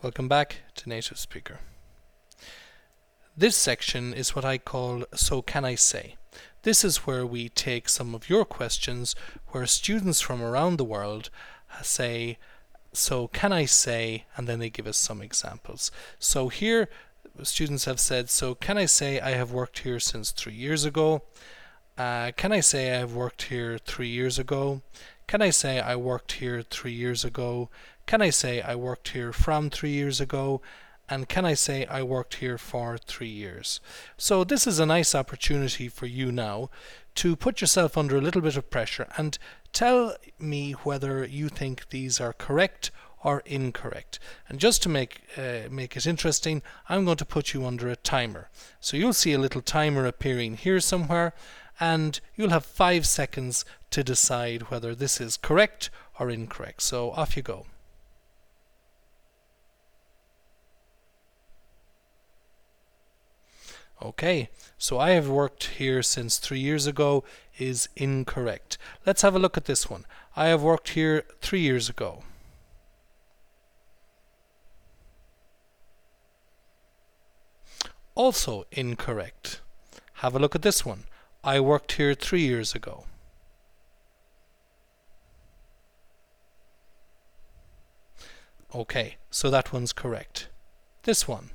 Welcome back to Native Speaker. This section is what I call So Can I Say? This is where we take some of your questions where students from around the world say, so can I say, and then they give us some examples. So here students have said, so can I say I have worked here since 3 years ago? Can I say I have worked here 3 years ago? Can I say I worked here 3 years ago? Can I say I worked here from 3 years ago? And can I say I worked here for 3 years? So this is a nice opportunity for you now to put yourself under a little bit of pressure and tell me whether you think these are correct or incorrect. And just to make it interesting, I'm going to put you under a timer. So you'll see a little timer appearing here somewhere, and you'll have 5 seconds to decide whether this is correct or incorrect. So off you go. Okay, so I have worked here since 3 years ago is incorrect. Let's have a look at this one. I have worked here 3 years ago. Also incorrect. Have a look at this one. I worked here 3 years ago. Okay, so that one's correct. This one.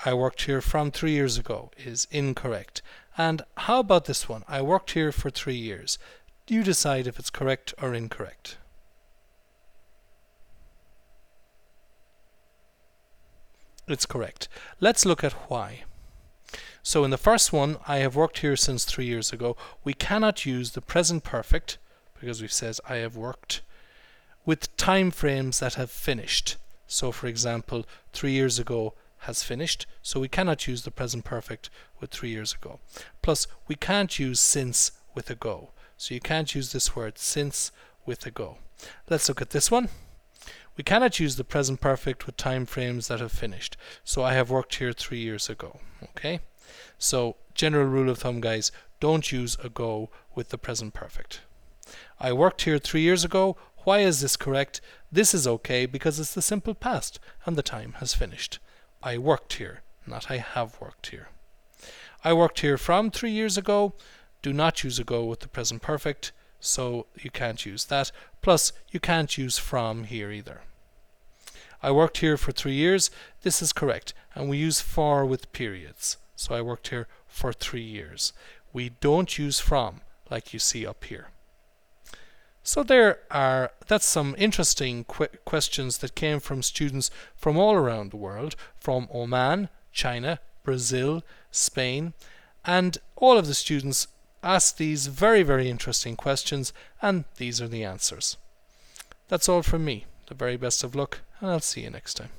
I worked here from 3 years ago is incorrect. And how about this one? I worked here for 3 years. You decide if it's correct or incorrect. It's correct. Let's look at why. So in the first one, I have worked here since 3 years ago. We cannot use the present perfect because we says I have worked with time frames that have finished. So for example, 3 years ago has finished, so we cannot use the present perfect with 3 years ago. Plus, we can't use since with ago. So you can't use this word since with ago. Let's look at this one. We cannot use the present perfect with time frames that have finished. So I have worked here 3 years ago. Okay? So general rule of thumb, guys, don't use ago with the present perfect. I worked here 3 years ago. Why is this correct? This is okay because it's the simple past and the time has finished. I worked here, not I have worked here. I worked here from 3 years ago. Do not use ago with the present perfect, so you can't use that. Plus, you can't use from here either. I worked here for 3 years. This is correct, and we use for with periods. So I worked here for 3 years. We don't use from like you see up here. So that's some interesting questions that came from students from all around the world, from Oman, China, Brazil, Spain, and all of the students asked these very, very interesting questions, and these are the answers. That's all from me. The very best of luck, and I'll see you next time.